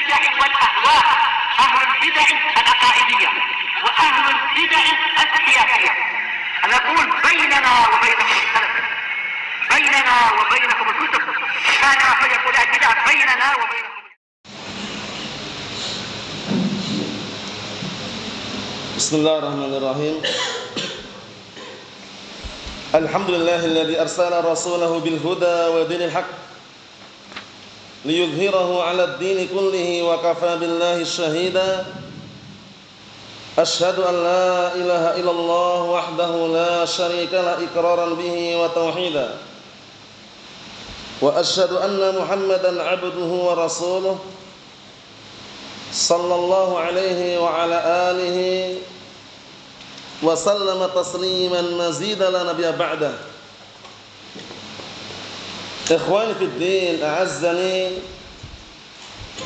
البدع والأهواء، أهل البدع العقائدية وأهل البدع السياسية. نقول بيننا وبينكم السلف، بيننا وبينكم الكتب، كان فيقول البدع بيننا وبينكم. Bismillahirrahmanirrahim. Alhamdulillahilladzi arsala rasulahu bil huda wa dinil haqq liyudhhirahu 'alad dini kullihi wa kafa billahi shahida. Asyhadu an la ilaha illallah wahdahu la syarika la iqraran bihi wa tauhida. Wa asyhadu anna Muhammadan 'abduhu wa rasuluh sallallahu alaihi wa ala alihi wa sallama tasliman mazida la nabiyya ba'da. Ikhwani fid din, a'azzani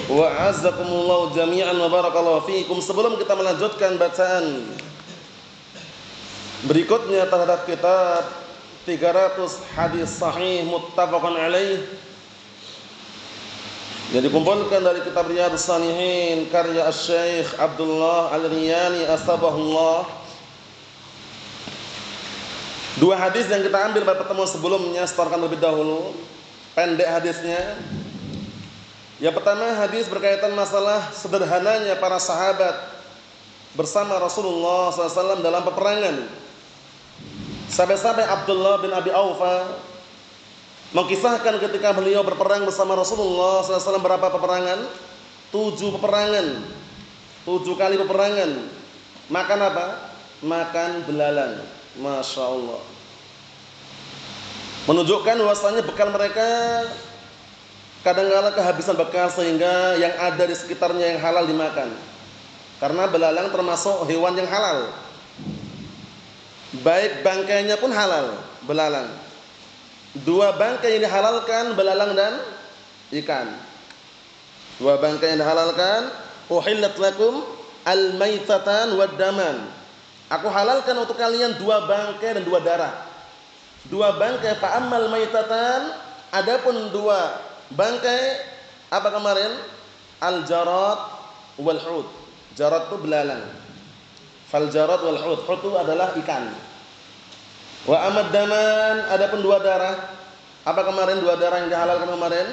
wa a'azzakumullah jami'an wa barakallahu fiikum. Sebelum kita melanjutkan bacaan berikutnya terhadap kitab 300 hadis sahih muttafaqun alaih yang dikumpulkan dari kitab Riyadhus Shalihin karya Asy-Syaikh Abdullah Al-Riyani asbahullah. Dua hadis yang kita ambil pada pertemuan sebelumnya, setorkan lebih dahulu, pendek hadisnya. Yang pertama, hadis berkaitan masalah sederhananya para sahabat bersama Rasulullah SAW dalam peperangan. Sampai-sampai Abdullah bin Abi Aufa mengkisahkan ketika beliau berperang bersama Rasulullah SAW berapa peperangan? 7 peperangan, 7 kali peperangan. Makan apa? Makan belalang. Masya Allah. Menunjukkan bahwasanya bekal mereka kadang-kala kehabisan bekal sehingga yang ada di sekitarnya yang halal dimakan. Karena belalang termasuk hewan yang halal. Baik bangkainya pun halal, belalang. 2 bangkai yang dihalalkan, belalang dan ikan. 2 bangkai yang dihalalkan, uhillat lakum al-maitatan wad-daman. Aku halalkan untuk kalian 2 bangkai dan 2 darah. 2 bangkai fa ammal maitatan, adapun 2 bangkai apa kemarin? Al-jarad wal hut. Jarad itu belalang. Fal jarad wal hut. Hut itu adalah ikan. Wa amad daman, adapun 2 darah. Apa kemarin 2 darah yang dihalalkan kemarin?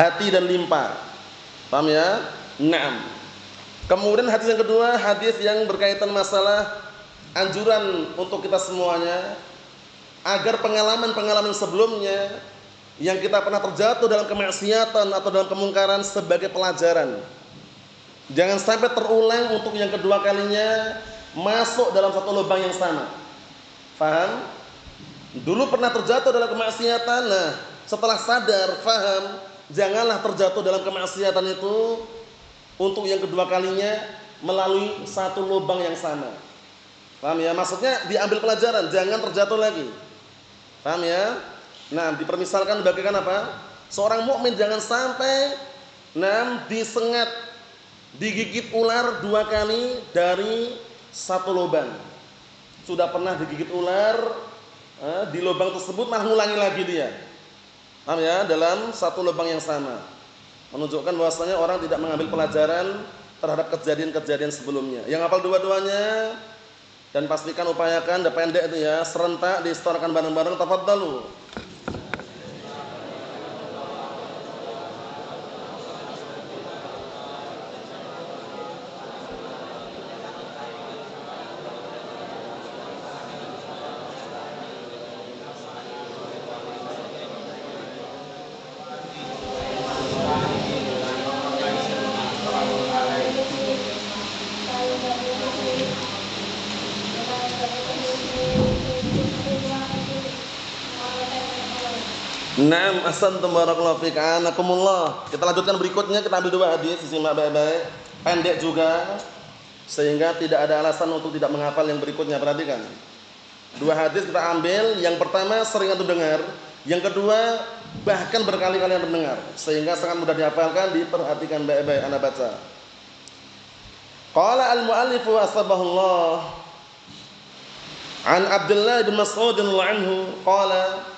Hati dan limpa. Paham ya? Naam. Kemudian hadis yang kedua, hadis yang berkaitan masalah anjuran untuk kita semuanya agar pengalaman-pengalaman sebelumnya yang kita pernah terjatuh dalam kemaksiatan atau dalam kemungkaran sebagai pelajaran. Jangan sampai terulang untuk yang kedua kalinya masuk dalam satu lubang yang sama. Faham? Dulu pernah terjatuh dalam kemaksiatan, nah setelah sadar, faham, janganlah terjatuh dalam kemaksiatan itu untuk yang kedua kalinya melalui satu lubang yang sama. Paham ya? Maksudnya diambil pelajaran, jangan terjatuh lagi. Paham ya? Nah, dipermisalkan bagaikan apa? Seorang mukmin jangan sampai disengat, digigit ular 2 kali dari satu lubang. Sudah pernah digigit ular, di lubang tersebut malah ngulangi lagi dia. Paham ya? Dalam satu lubang yang sama. Menunjukkan bahwasanya orang tidak mengambil pelajaran terhadap kejadian-kejadian sebelumnya. Yang hafal dua-duanya dan pastikan upayakan pendek itu ya, serentak disetorkan bareng-bareng. Tafadhalu. Naam, ahsantum barakallahu fiik. Anakumullah. Kita lanjutkan berikutnya, kita ambil 2 hadis, disimak baik-baik. Pendek juga sehingga tidak ada alasan untuk tidak menghafal yang berikutnya. Perhatikan. 2 hadis kita ambil, yang pertama sering antum dengar, yang kedua bahkan berkali-kali antum dengar sehingga sangat mudah dihafalkan. Diperhatikan baik-baik, ana baca. Qala al-muallif asbahullah an Abdullah bin Mas'ud radhiyallahu anhu qala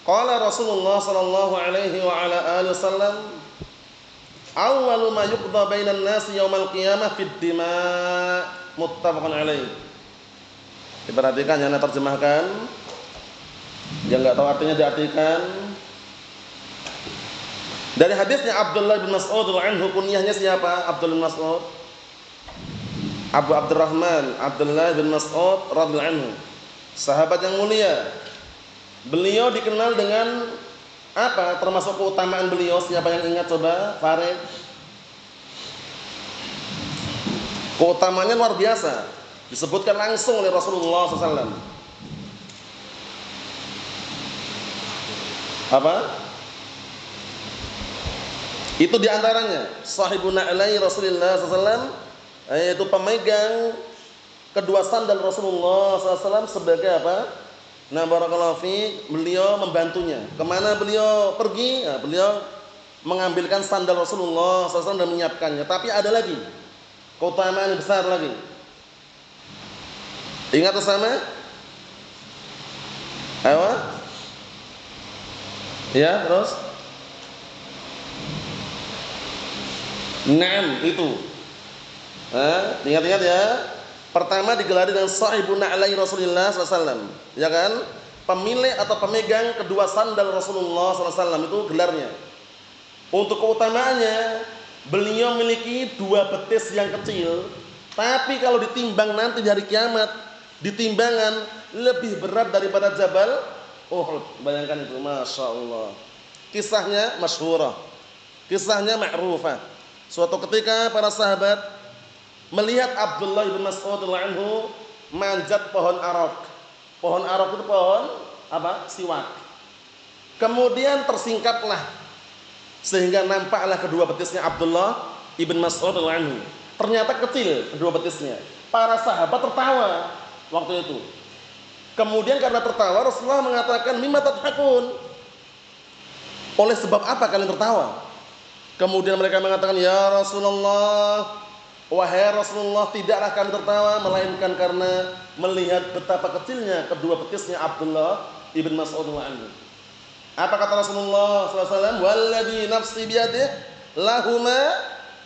Qala Rasulullah sallallahu alaihi wa ala alihi wasallam awwalu ma yuqda bainan nas yaumal qiyamah fid dima', muttafaqun alaih. Diperhatikan ya, terjemahkan. Yang enggak tahu artinya diartikan. Dari hadisnya Abdullah bin Mas'ud radhiyallahu anhu, kunyahnya siapa? Abdullah bin Mas'ud. Abu Abdurrahman Abdullah bin Mas'ud radhiyallahu anhu, sahabat yang mulia. Beliau dikenal dengan apa? Termasuk keutamaan beliau, siapa yang ingat coba? Farid. Keutamaannya luar biasa, disebutkan langsung oleh Rasulullah SAW. Apa? Itu diantaranya sahibun na'lai Rasulullah SAW, yaitu pemegang kedua sandal Rasulullah SAW sebagai apa? Nah, barakallahu fiik, beliau membantunya. Kemana beliau pergi? Nah, beliau mengambilkan sandal Rasulullah SAW dan menyiapkannya. Tapi ada lagi keutamaan yang besar lagi. Ingat bersama? Ayo. Ya, terus. Naam, itu. Ingat-ingat ya. Pertama digelari dengan sahibun na'lai Rasulullah SAW, ya kan? Pemilik atau pemegang kedua sandal Rasulullah SAW, itu gelarnya. Untuk keutamaannya, beliau memiliki dua betis yang kecil, tapi kalau ditimbang nanti di hari kiamat, ditimbangan lebih berat daripada Jabal Uhud. Bayangkan itu, masya Allah. Kisahnya masyhurah, kisahnya ma'rufah. Suatu ketika para sahabat melihat Abdullah bin Mas'ud radhiyallahu anhu manjat pohon arok. Pohon arok itu pohon apa? Siwak. Kemudian tersingkaplah sehingga nampaklah kedua betisnya Abdullah ibn Mas'ud radhiyallahu anhu. Ternyata kecil kedua betisnya. Para sahabat tertawa waktu itu. Kemudian karena tertawa, Rasulullah mengatakan, "Mimma tadhakun?" Oleh sebab apa kalian tertawa? Kemudian mereka mengatakan, "Ya Rasulullah, wahai Rasulullah, tidaklah kami tertawa melainkan karena melihat betapa kecilnya kedua betisnya Abdullah ibn Mas'ud radhiyallahu anhu." Apa kata Rasulullah SAW? "Walladzi nafsi biyadihi lahuma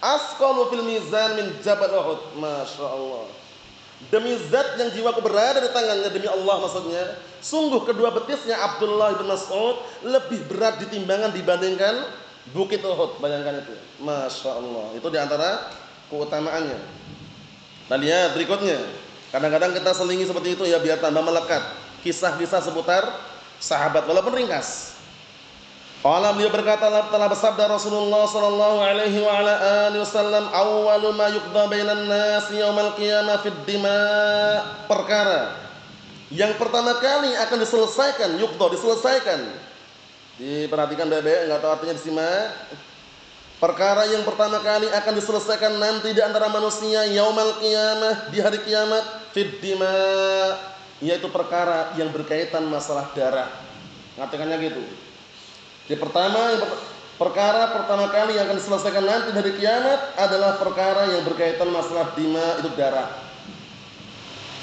asqalu fil mizan min jabal Uhud." Masya Allah. Demi zat yang jiwaku berada di tangannya, demi Allah maksudnya, sungguh kedua betisnya Abdullah ibn Mas'ud lebih berat di timbangan dibandingkan bukit Uhud. Bayangkan itu. Masya Allah. Itu diantara keutamaannya. Nah, lihat berikutnya. Kadang-kadang kita selingi seperti itu ya biar tambah melekat kisah-kisah seputar sahabat walaupun ringkas. Qala, beliau berkata, telah bersabda Rasulullah sallallahu alaihi wa ala alihi wasallam, "Awwalu ma yuqda bainan nas yaumal qiyamah fid dima'." Perkara yang pertama kali akan diselesaikan, yuqda, diselesaikan. Diperhatikan baik-baik, enggak tahu artinya disimak. Perkara yang pertama kali akan diselesaikan nanti di antara manusia yaumal qiyamah, di hari kiamat, fid dima', yaitu perkara yang berkaitan masalah darah. Ngatakannya gitu. Yang perkara pertama kali yang akan diselesaikan nanti dari kiamat adalah perkara yang berkaitan masalah dima, itu darah.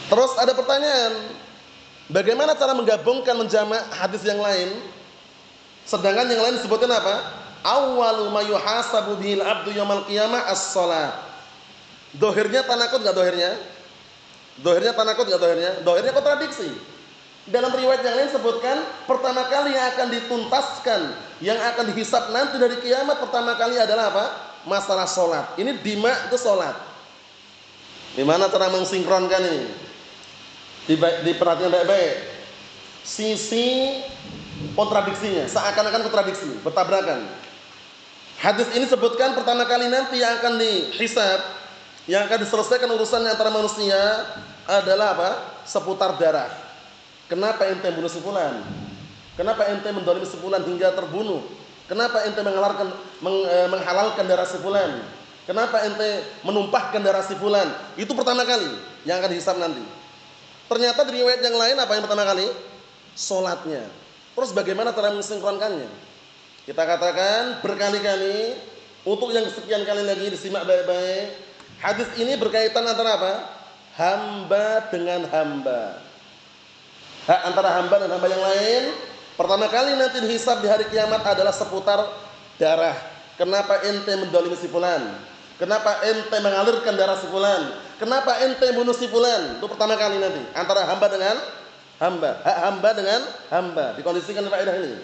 Terus ada pertanyaan, bagaimana cara menggabungkan, menjamak hadis yang lain? Sedangkan yang lain disebutkan apa? Awwalu ma yuhasabu bihil abdu yaumal qiyamah as-shalah. Dohirnya tanakut enggak dohirnya? Dohirnya tanakut enggak dohirnya? Dohirnya kontradiksi. Dalam riwayat yang lain sebutkan pertama kali yang akan dituntaskan, yang akan dihisab nanti dari kiamat pertama kali adalah apa? Masalah sholat. Ini dima itu sholat. Gimana cara mensinkronkan ini? Diperhatikan baik-baik. Sisi kontradiksinya, seakan-akan kontradiksi, bertabrakan. Hadis ini sebutkan pertama kali nanti yang akan dihisab, yang akan diselesaikan urusannya antara manusia adalah apa? Seputar darah. Kenapa ente bunuh si fulan? Kenapa ente mendolimi si fulan hingga terbunuh? Kenapa ente menghalalkan darah si fulan? Kenapa ente menumpahkan darah si fulan? Itu pertama kali yang akan dihisab nanti. Ternyata di riwayat yang lain apa yang pertama kali? Salatnya. Terus bagaimana cara mensinkronkannya? Kita katakan berkali-kali, untuk yang kesekian kali lagi disimak baik-baik. Hadis ini berkaitan antara apa? Hamba dengan hamba. Hak antara hamba dan hamba yang lain pertama kali nanti dihisab di hari kiamat adalah seputar darah. Kenapa ente mendolimi si fulan? Kenapa ente mengalirkan darah si fulan? Kenapa ente bunuh si fulan? Itu pertama kali nanti antara hamba dengan hamba, hak hamba dengan hamba. Dikondisikan faedah ini.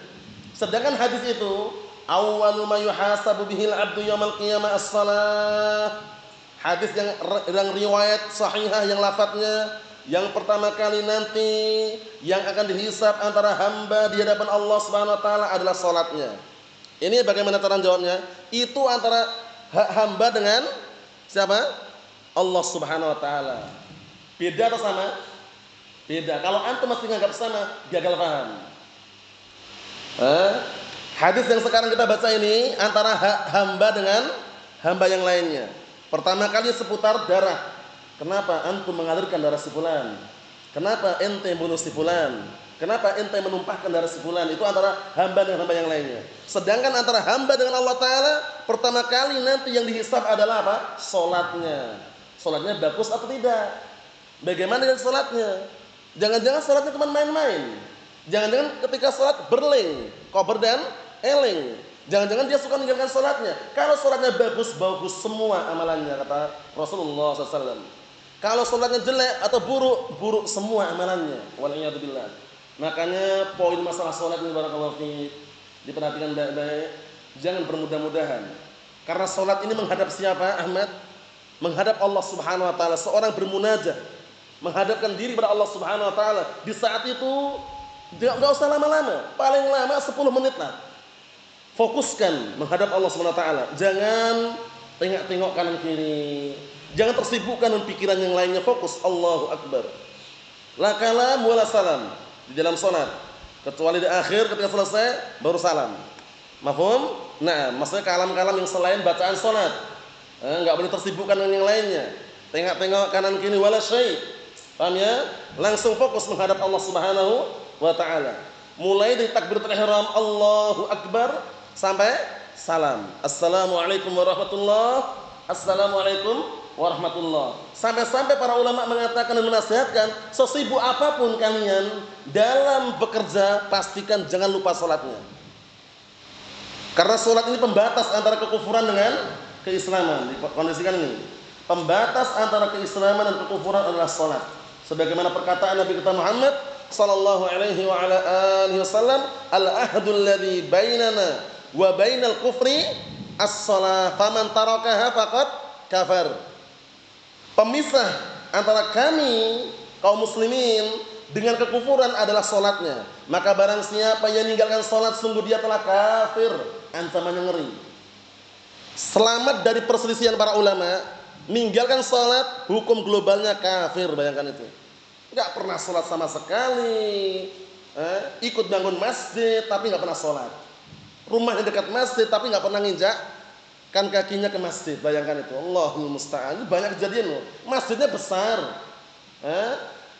Sedangkan hadis itu awwalu ma yuhasabu bihil 'abdu yaumil qiyamah as-shalah. Hadis yang riwayat sahihah yang lafadznya yang pertama kali nanti yang akan dihisab antara hamba di hadapan Allah Subhanahu wa taala adalah salatnya. Ini bagaimana cara jawabnya? Itu antara hak hamba dengan siapa? Allah Subhanahu wa taala. Beda atau sama? Beda. Kalau antum masih menganggap sama, gagal paham. Hadis yang sekarang kita baca ini antara hak hamba dengan hamba yang lainnya. Pertama kali seputar darah. Kenapa antum mengalirkan darah si fulan? Kenapa ente bunuh si fulan? Kenapa ente menumpahkan darah si fulan? Itu antara hamba dengan hamba yang lainnya. Sedangkan antara hamba dengan Allah Ta'ala, pertama kali nanti yang dihisab adalah apa? Salatnya. Salatnya bagus atau tidak? Bagaimana dengan salatnya? Jangan-jangan salatnya cuma main-main. Jangan-jangan ketika salat berling, kober dan eling. Jangan-jangan dia suka meninggalkan salatnya. Kalau salatnya bagus semua amalannya, kata Rasulullah SAW. Kalau salatnya jelek atau buruk semua amalannya. Waliyadzubillah. Makanya poin masalah salat ini barakallahu fiik diperhatikan baik-baik. Jangan bermudah-mudahan. Karena salat ini menghadap siapa, Ahmad? Menghadap Allah Subhanahu wa taala. Seorang bermunajat, menghadapkan diri kepada Allah Subhanahu wa taala. Di saat itu enggak usah lama-lama. Paling lama 10 menit lah. Fokuskan menghadap Allah Subhanahu wa taala. Jangan tengok-tengok kanan kiri. Jangan tersibukkan dengan pikiran yang lainnya. Fokus Allahu Akbar. La kalam wala salam di dalam salat. Kecuali di akhir ketika selesai baru salam. Mafhum? Nah, maksudnya kalam-kalam yang selain bacaan salat. Enggak boleh tersibukkan dengan yang lainnya. Tengok-tengok kanan kiri wala syai'. Paham ya? Langsung fokus menghadap Allah Subhanahu wa taala. Mulai dari takbiratul ihram Allahu Akbar sampai salam. Assalamualaikum warahmatullahi. Assalamualaikum warahmatullah. Sampai-sampai para ulama mengatakan dan menasihatkan, sesibuk apapun kalian dalam bekerja, pastikan jangan lupa salatnya. Karena salat ini pembatas antara kekufuran dengan keislaman. Kondisikan ini. Pembatas antara keislaman dan kekufuran adalah salat. Sebagaimana perkataan Nabi kita Muhammad sallallahu alaihi wa ala alihi wasallam, al-ahdul ladzi bainana wa bainal kufri as-shalah, faman tarakaha faqad kafar. Pemisah antara kami kaum muslimin dengan kekufuran adalah salatnya. Maka barang siapa yang meninggalkan salat sungguh dia telah kafir. Ancamannya ngeri. Selamat dari perselisihan para ulama, meninggalkan salat hukum globalnya kafir, bayangkan itu. Enggak pernah salat sama sekali. Ikut bangun masjid tapi enggak pernah salat. Rumahnya dekat masjid tapi enggak pernah nginjak kan kakinya ke masjid, bayangkan itu. Allahul musta'an. Itu banyak kejadian loh. Masjidnya besar.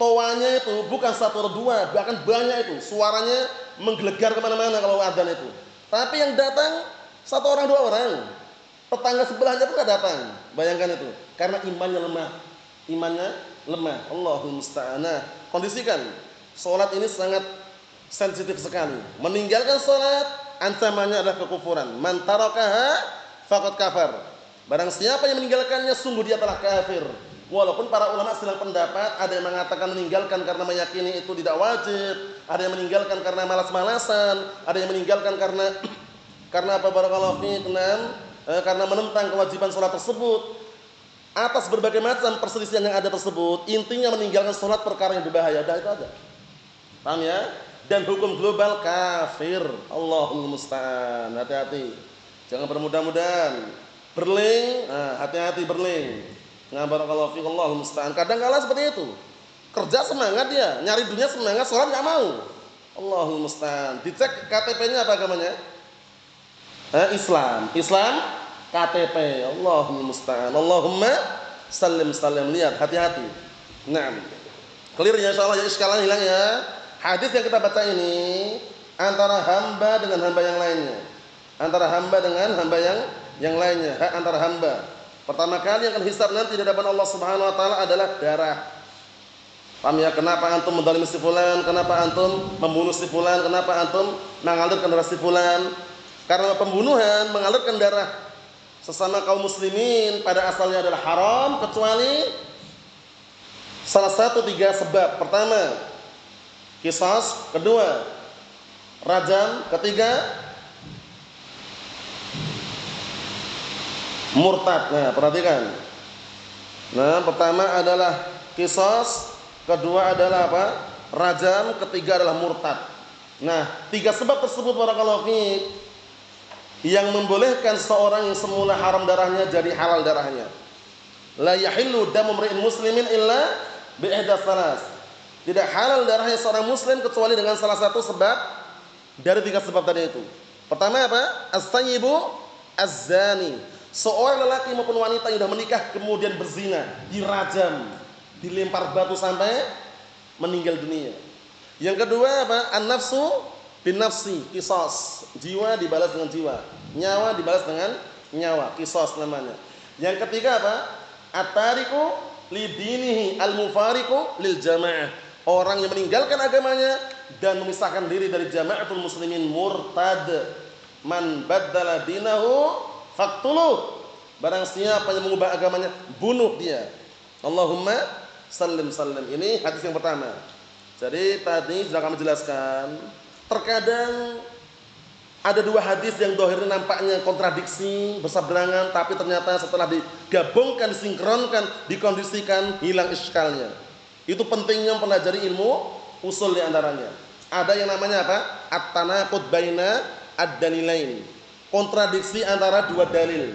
Toanya itu bukan satu atau dua, bahkan banyak itu. Suaranya menggelegar kemana-mana kalau adzan itu. Tapi yang datang satu orang dua orang. Tetangga sebelahnya pun datang. Bayangkan itu. Karena imannya lemah. Imannya lemah. Allahul musta'an. Nah, kondisikan. Salat ini sangat sensitif sekali. Meninggalkan salat ancamannya adalah kekufuran. Man tarakaha faqad kafar. Barang siapa yang meninggalkannya sungguh dia telah kafir. Walaupun para ulama silang pendapat, ada yang mengatakan meninggalkan karena meyakini itu tidak wajib, ada yang meninggalkan karena malas-malasan, ada yang meninggalkan karena apa barakallahu fiik, karena menentang kewajiban salat tersebut. Atas berbagai macam perselisihan yang ada tersebut, intinya meninggalkan salat perkara yang berbahaya. Udah itu aja. Paham ya? Dan hukum global kafir. Allahul musta'an. Hati-hati. Jangan bermudah-mudahan. Berling, hati-hati berling. Barakallahu fiik, Allahul musta'an. Kadang kala seperti itu. Kerja semangat dia, nyari dunia semangat, salat enggak mau. Allahul musta'an. Dicek KTP-nya apa agamanya? Islam. Islam KTP. Allahul musta'an. Allahumma sallim. Lihat, hati-hati. Naam. Clear ya insyaallah ya, iskalan hilang ya. Hadis yang kita baca ini antara hamba dengan hamba yang lainnya. Antara hamba dengan hamba yang lainnya, hak antara hamba. Pertama kali yang akan hisab nanti di hadapan Allah Subhanahu wa taala adalah darah. Paham ya? Kenapa antum menzalimi si fulan? Kenapa antum membunuh si fulan? Kenapa antum mengalirkan darah si fulan? Karena pembunuhan mengalirkan darah sesama kaum muslimin pada asalnya adalah haram kecuali salah satu 3 sebab. Pertama, qisas, kedua, rajam, ketiga, murtad. Nah, perhatikan. Nah, pertama adalah qisas, kedua adalah apa? Rajam, ketiga adalah murtad. Nah, 3 sebab tersebut barakallahu fiik yang membolehkan seorang yang semula haram darahnya jadi halal darahnya. La yahillu damu mri'in muslimin illa bi ihdas salas. Tidak halal darahnya seorang muslim kecuali dengan salah satu sebab dari 3 sebab tadi itu. Pertama apa? As-sayyibu az-zani. Seorang lelaki maupun wanita yang sudah menikah kemudian berzina, dirajam, dilempar batu sampai meninggal dunia. Yang kedua apa? An-nafsu bin nafsi, qisas. Jiwa dibalas dengan jiwa, nyawa dibalas dengan nyawa, qisas namanya. Yang ketiga apa? At-tariku li dinihi al-mufariqu lil jamaah. Orang yang meninggalkan agamanya dan memisahkan diri dari jamaatul muslimin, murtad. Man baddala dinahu faqtuluh. Barang siapa yang mengubah agamanya, bunuh dia. Allahumma sallim sallim. Ini hadis yang pertama. Jadi tadi sudah kami jelaskan, terkadang ada 2 hadis yang dohirnya nampaknya kontradiksi, berseberangan, tapi ternyata setelah digabungkan, disinkronkan, dikondisikan, hilang iskalnya. Itu pentingnya mempelajari ilmu usul di antaranya. Ada yang namanya apa? At-tanaqud baina ad-dalilain. Kontradiksi antara 2 dalil.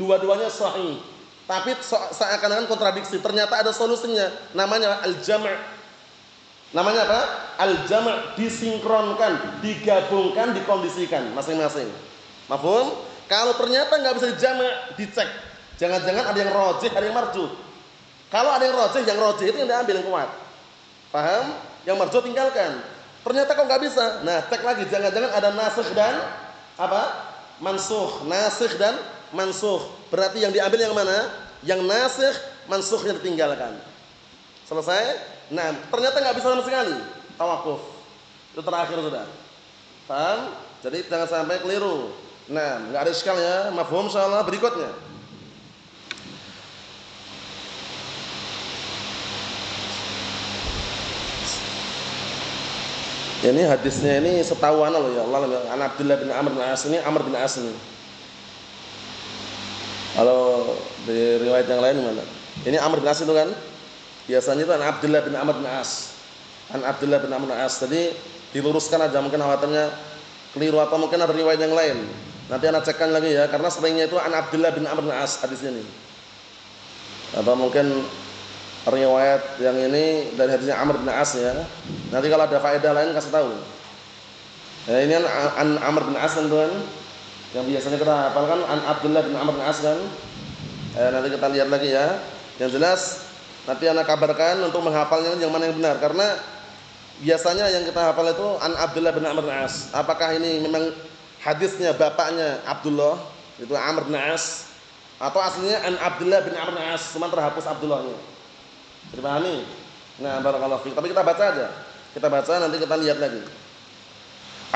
Dua-duanya sahih, tapi seakan-akan kontradiksi. Ternyata ada solusinya. Namanya al-jam'. Namanya apa? Al-jam', disinkronkan, digabungkan, dikondisikan masing-masing. Mafhum? Kalau ternyata nggak bisa dijama', dicek. Jangan-jangan ada yang rajih, ada yang marjuh. Kalau ada yang rajih itu yang diambil yang kuat. Paham? Yang marjuh tinggalkan. Ternyata kok nggak bisa. Nah, cek lagi. Jangan-jangan ada nasikh dan apa? Mansukh. Nasikh dan mansukh. Berarti yang diambil yang mana? Yang nasikh, mansukhnya ditinggalkan. Selesai? Nah, ternyata nggak bisa sama sekali. Tawakuf. Itu terakhir sudah. Paham? Jadi jangan sampai keliru. Nah, nggak ada iskal ya. Mafhum insyaallah berikutnya. Ini hadisnya ini setahu ana loh ya Allah. An Abdullah bin Amr bin As, ini Amr bin As ini. Kalau di riwayat yang lain mana? Ini Amr bin As itu kan? Biasanya itu an Abdullah bin Amr bin As. An Abdullah bin Amr bin As. Jadi diluruskan aja, mungkin khawatirnya keliru atau mungkin ada riwayat yang lain. Nanti ana cekkan lagi ya, karena seringnya itu an Abdullah bin Amr bin As hadisnya ini. Atau mungkin riwayat yang ini dari hadisnya Amr bin As ya. Nanti kalau ada faedah lain kasih tahu. Ya, ini an Amr bin As kan tuan. Yang biasanya kita hafalkan an Abdullah bin Amr bin As kan. Nanti kita lihat lagi ya. Yang jelas nanti anak kabarkan untuk menghafalnya yang mana yang benar, karena biasanya yang kita hafal itu an Abdullah bin Amr bin As. Apakah ini memang hadisnya bapaknya Abdullah itu Amr bin As, atau aslinya an Abdullah bin Amr bin As cuma terhapus Abdullahnya? Dipahami? Nah, barakallahu fiik. Tapi kita baca aja. Kita baca nanti kita lihat lagi.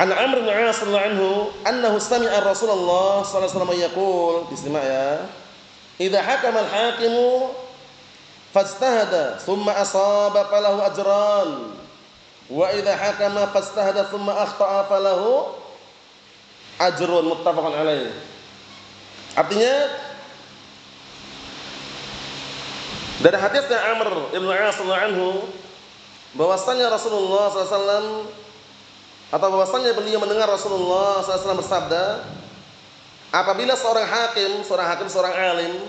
An Amr bin As radhiyallahu anhu annahu sami'a Rasulullah sallallahu alaihi wasallam yaqul, disimak ya. Idza hakama al-hakimu fajtahada thumma asaba falahu ajran wa idza hakama fajtahada thumma akhta'a falahu ajrun, muttafaqun alaih. Artinya dari hadisnya Amr bin As radhiyallahu anhu bahwasanya Rasulullah SAW atau bahwasanya beliau mendengar Rasulullah SAW bersabda, apabila seorang hakim, seorang alim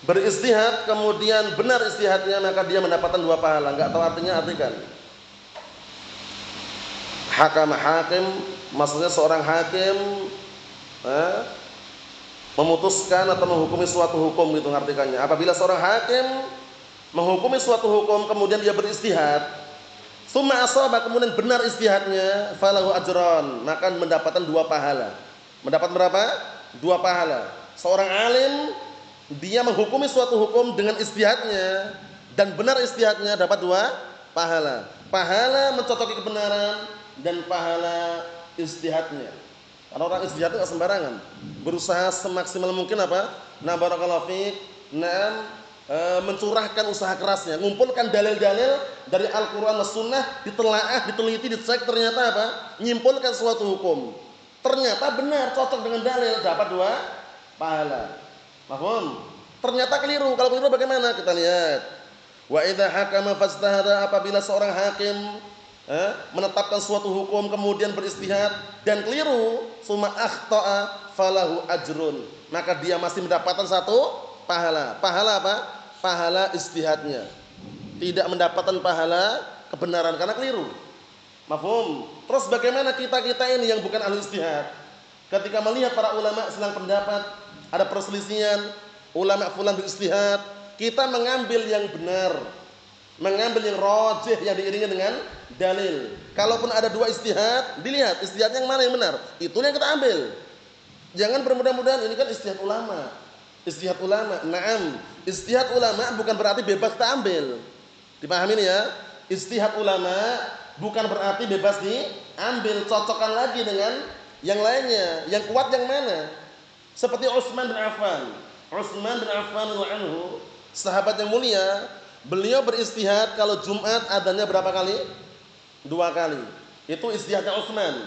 beristihad kemudian benar istihadnya, maka dia mendapatkan 2 pahala. Enggak tahu artinya, artikan. Hakim maksudnya seorang hakim memutuskan atau menghukumi suatu hukum, gitu ngartikannya. Apabila seorang hakim menghukumi suatu hukum kemudian dia beristihad, summa asaba, kemudian benar istihadnya, falahu ajran, maka mendapatkan 2 pahala. Mendapat berapa? 2 pahala. Seorang alim dia menghukumi suatu hukum dengan istihadnya dan benar istihadnya, dapat 2 pahala. Pahala mencocoki kebenaran dan pahala istihadnya. Karena orang istihad itu enggak sembarangan. Berusaha semaksimal mungkin apa? Nah, barakallahu fiik. Nah, mencurahkan usaha kerasnya, ngumpulkan dalil-dalil dari Al-Qur'an dan Sunnah, ditelaah, diteliti, dicek, ternyata apa? Nyimpulkan suatu hukum. Ternyata benar, cocok dengan dalil, dapat 2 pahala. Paham? Ternyata keliru. Kalau keliru bagaimana? Kita lihat. Wa idza hakama fastahada, apabila seorang hakim menetapkan suatu hukum kemudian beristihad dan keliru, summa akhta'a falahu ajrun, maka dia masih mendapatkan 1 pahala. Pahala apa? Pahala istihadnya. Tidak mendapatkan pahala kebenaran karena keliru. Mafhum? Terus bagaimana kita-kita ini yang bukan ahli istihad? Ketika melihat para ulama sedang pendapat, ada perselisihan, ulama fulan beristihad, kita mengambil yang benar, mengambil yang rajih yang diiringi dengan dalil. Kalaupun ada 2 istihad, dilihat istihad yang mana yang benar, itu yang kita ambil. Jangan bermudah-mudahan ini kan istihad ulama. Istihad ulama, na'am. Istihad ulama bukan berarti bebas kita ambil. Dipahami ini ya? Istihad ulama bukan berarti bebas diambil, cocokkan lagi dengan yang lainnya. Yang kuat yang mana? Seperti Utsman bin Affan. Utsman bin Affan radhiyallahu anhu, sahabat yang mulia, beliau beristihad kalau Jumat adanya berapa kali? 2 kali. Itu istihadnya Utsman.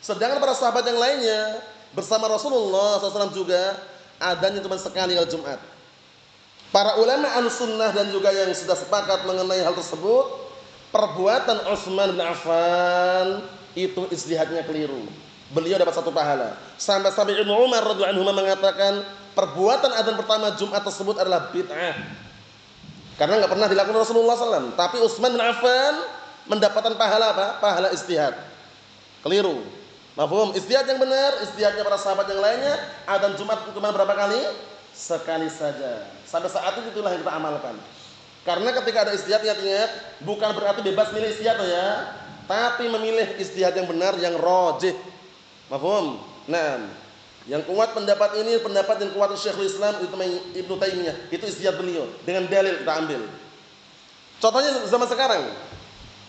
Sedangkan para sahabat yang lainnya bersama Rasulullah SAW juga adanya cuma sekali kalau Jumat. Para ulama Ahlussunnah dan juga yang sudah sepakat mengenai hal tersebut, perbuatan Utsman bin Affan itu istihadnya keliru. Beliau dapat 1 pahala. Sampai Ibnu Umar radhiyallahu anhu mengatakan perbuatan adzan pertama Jumat tersebut adalah bid'ah. Karena enggak pernah dilakukan Rasulullah SAW. Tapi Utsman bin Affan mendapatkan pahala apa? Pahala istihad. Keliru. Mafhum? Istihad yang benar, istihadnya para sahabat yang lainnya, adzan Jumat cuma berapa kali? Sekali saja. Sampai saat itu itulah yang kita amalkan. Karena ketika ada istihad, ingat-ingat, bukan berarti bebas milih istihad ya, tapi memilih istihad yang benar, yang rajih. Mafhum? Nah, yang kuat pendapat ini, pendapat yang kuat Syekhul Islam Ibnu Taimiyah, itu istihad beliau dengan dalil kita ambil. Contohnya zaman sekarang,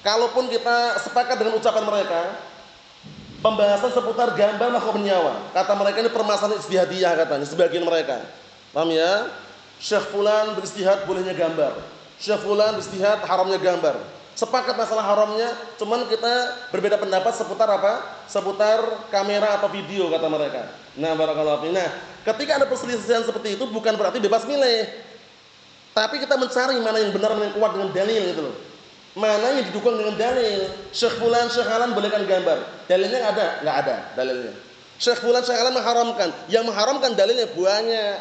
kalaupun kita sepakat dengan ucapan mereka, pembahasan seputar gambar makhluk bernyawa, kata mereka ini permasalahan istihadiyah katanya, sebagian mereka. Paham ya? Syekh fulan beristihad bolehnya gambar. Syekh fulan beristihad haramnya gambar. Sepakat masalah haramnya, cuman kita berbeda pendapat seputar apa? Seputar kamera atau video kata mereka. Nah, barakallahu fiik. Nah, ketika ada perselisihan seperti itu bukan berarti bebas milih. Tapi kita mencari mana yang benar dan yang kuat dengan dalil gitu loh. Mana yang didukung dengan dalil. Syekh fulan, Syekh Alan bolehkan gambar. Dalilnya ada? Enggak ada dalilnya. Syekh fulan, Syekh Alan mengharamkan. Yang mengharamkan dalilnya banyak.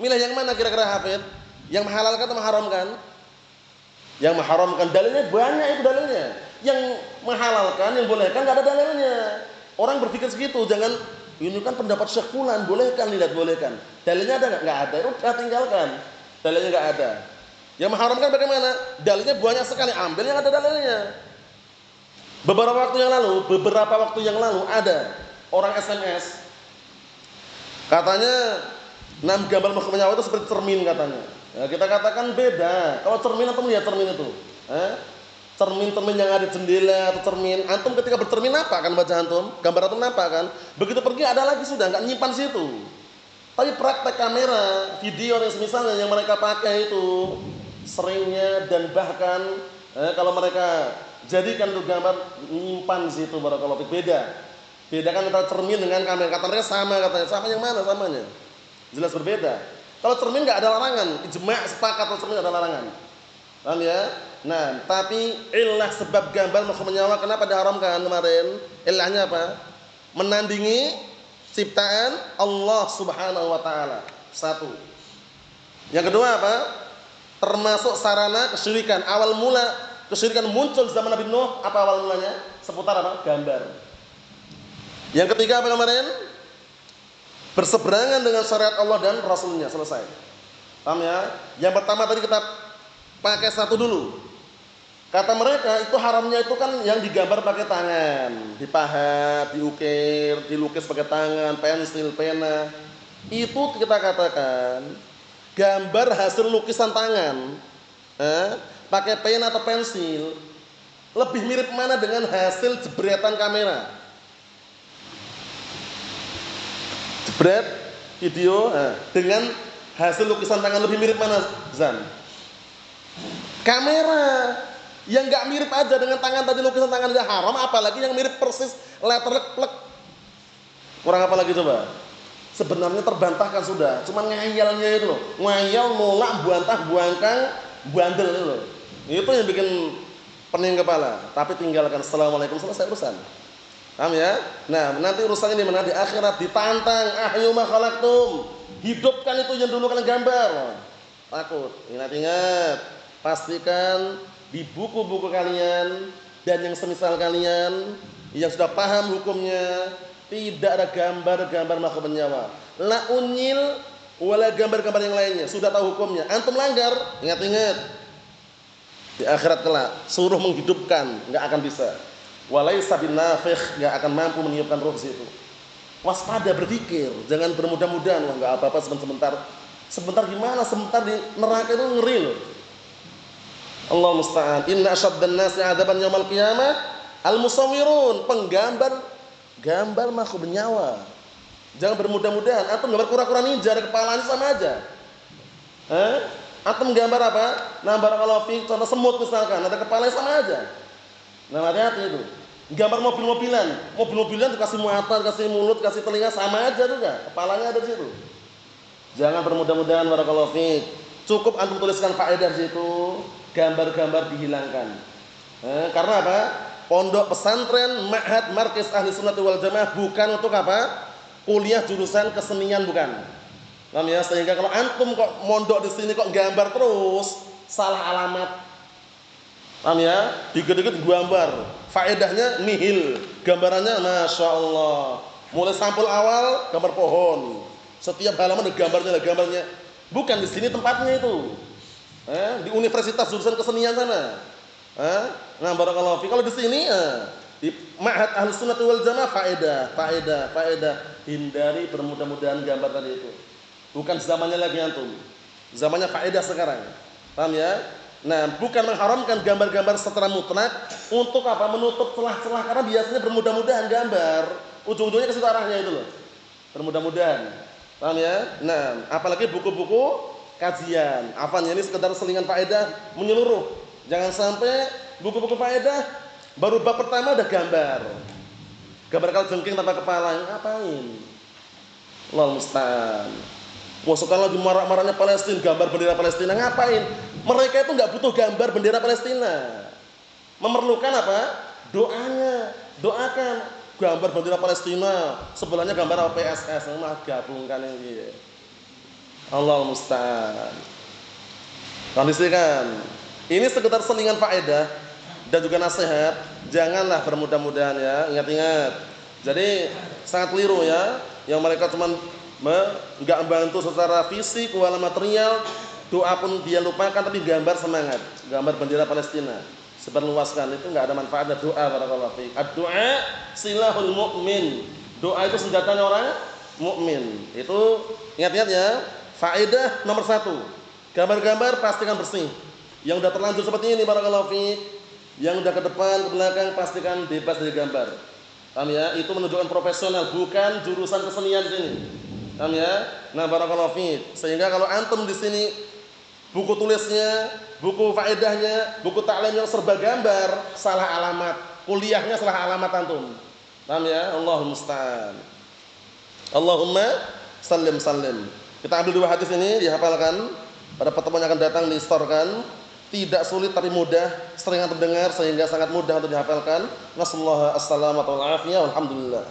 Milih yang mana kira-kira Hafid? Yang menghalalkan atau mengharamkan? Yang mengharamkan dalilnya banyak, itu dalilnya. Yang menghalalkan, yang bolehkan enggak ada dalilnya. Orang berpikir segitu, jangan ini kan pendapat Syekh fulan, bolehkan, lihat bolehkan. Dalilnya ada enggak? Enggak ada. Udah tinggalkan. Dalilnya enggak ada. Yang mengharamkan bagaimana? Dalilnya banyak sekali, ambil yang ada dalilnya. Beberapa waktu yang lalu ada orang SMS. Katanya gambar makhluk bernyawa itu seperti cermin katanya. Ya, kita katakan beda. Kalau cermin atau melihat cermin itu? Cermin-cermin yang ada jendela atau cermin. Antum ketika bercermin apa kan baca antum? Gambar antum apa kan? Begitu pergi ada lagi sudah, enggak nyimpan situ. Tapi praktek kamera, video yang semisalnya yang mereka pakai itu seringnya dan bahkan kalau mereka jadikan untuk gambar nyimpan situ barakallahu fiik. Bedakan antara cermin dengan kamera. Kata mereka sama katanya. Sama yang mana samanya? Jelas berbeda. Kalau cermin enggak ada larangan, ijma' sepakat kalau cermin ada larangan. Paham ya? Nah, tapi illah sebab gambar makhluk bernyawa kenapa diharamkan kemarin? Illahnya apa? Menandingi ciptaan Allah Subhanahu wa taala. 1. Yang kedua apa? Termasuk sarana kesyirikan. Awal mula kesyirikan muncul zaman Nabi Nuh, apa awal mulanya? Seputar apa? Gambar. Yang ketiga apa kemarin? Berseberangan dengan syariat Allah dan Rasulnya. Selesai. Paham ya? Yang pertama tadi kita pakai 1 dulu. Kata mereka itu haramnya itu kan yang digambar pakai tangan, dipahat, diukir, dilukis pakai tangan, pensil, pena. Itu kita katakan gambar hasil lukisan tangan, pakai pena atau pensil, lebih mirip mana dengan hasil jebretan kamera? Jebret video dengan hasil lukisan tangan lebih mirip mana, Zan? Kamera. Yang nggak mirip aja dengan tangan tadi lukisan tangan aja haram, apalagi yang mirip persis letter plek. Kurang apa lagi coba? Sebenarnya terbantahkan sudah, cuman ngayalnya itu loh. Ngayal, nolak, buantah, buangkang, bandel itu loh. Itu yang bikin pening kepala. Tapi tinggalkan, assalamualaikum, selesai urusan. Paham ya? Nah, nanti urusannya di mana? Di akhirat ditantang, ahyu ma khalaqtum. Hidupkan itu yang dulu kalian gambar. Takut. Ingat-ingat, pastikan di buku-buku kalian dan yang semisal kalian yang sudah paham hukumnya, tidak ada gambar-gambar makhluk bernyawa. La unyil wala gambar-gambar yang lainnya. Sudah tahu hukumnya. Antum langgar, ingat-ingat. Di akhirat kelak suruh menghidupkan, enggak akan bisa. Walaisa binafikh, enggak akan mampu meniupkan ruh di situ. Waspada, berpikir, jangan bermudah-mudahan, wah enggak apa-apa sebentar. Sebentar gimana? Sebentar di neraka itu ngeri loh. Allah musta'an. Inna asyaddan nasi 'adaban yaumil qiyamah al-musawwirun, gambar makhluk bernyawa. Jangan bermudah-mudahan. Antum gambar kura-kura ninja ada kepalanya sama aja. Antum gambar apa? Nah, barakallahu fiik, contoh semut misalkan, ada kepalanya sama aja. Nah, hati-hati itu. Gambar mobil-mobilan dikasih mata, dikasih mulut, dikasih telinga sama aja juga. Kepalanya ada di situ. Jangan bermudah-mudahan, barakallahu fiik. Cukup antum tuliskan faedah di situ. Gambar-gambar dihilangkan. Karena apa? Pondok pesantren, ma'had, markis ahli sunnati wal jamaah bukan untuk apa? Kuliah jurusan kesenian, bukan. Paham ya? Sehingga kalau antum kok mondok di sini kok gambar terus, salah alamat. Paham ya? Dikit-dikit gambar, faedahnya nihil. Gambarannya Masya Allah. Mulai sampul awal gambar pohon. Setiap halaman ada gambarnya. Bukan di sini tempatnya itu. Di universitas jurusan kesenian sana. Nah, barakallahu fi. Kalau di sini di Ma'had Ahlus Sunnah wal Jamaah faedah. Hindari bermudah-mudahan gambar tadi itu. Bukan zamannya lagi antum. Zamannya faedah sekarang. Paham ya? Nah, bukan mengharamkan gambar-gambar secara mutlak untuk apa? Menutup celah-celah, karena biasanya bermudah-mudahan gambar ujung-ujungnya ke situ arahnya itu loh. Bermudah-mudahan. Paham ya? Nah, apalagi buku-buku kajian. Apanya ini sekedar selingan faedah menyeluruh. Jangan sampai buku-buku faedah baru bab pertama udah gambar. Gambar kalajengking tanpa kepala, ngapain? Allahu musta'an. Sekarang lagi marak-maraknya Palestina, gambar bendera Palestina, ngapain? Mereka itu enggak butuh gambar bendera Palestina. Memerlukan apa? Doanya. Doakan gambar bendera Palestina, sebelahnya gambar PSS, mah gabungkan ini. Allah musta'an. Kondisikan. Ini sekedar selingan faedah dan juga nasihat. Janganlah bermudah-mudahan ya. Ingat-ingat. Jadi sangat keliru ya. Yang mereka cuma enggak membantu secara fisik wala material. Doa pun dia lupakan, tapi gambar semangat. Gambar bendera Palestina. Seberluaskan, itu enggak ada manfaatnya doa barakallahu fiik. Ad-du'a silahul mu'min. Doa itu senjatanya orang mukmin. Itu ingat-ingat ya. Faedah nomor 1, gambar-gambar pastikan bersih. Yang sudah terlanjur seperti ini barakallahu fiik, yang sudah ke depan ke belakang pastikan bebas dari gambar. Paham ya? Itu menunjukkan profesional, bukan jurusan kesenian di sini. Paham ya? Nah, barakallahu fiik. Sehingga kalau antum di sini buku tulisnya, buku faedahnya, buku taklim yang serba gambar, salah alamat. Kuliahnya salah alamat antum. Paham ya? Allahumma musta'an. Allahumma sallim. Kita ambil 2 hadis ini, dihafalkan. Pada pertemuan yang akan datang distorkan. Tidak sulit tapi mudah, sering antum dengar sehingga sangat mudah untuk dihafalkan. Nasallahu as-salamata wal afiyah. Alhamdulillah.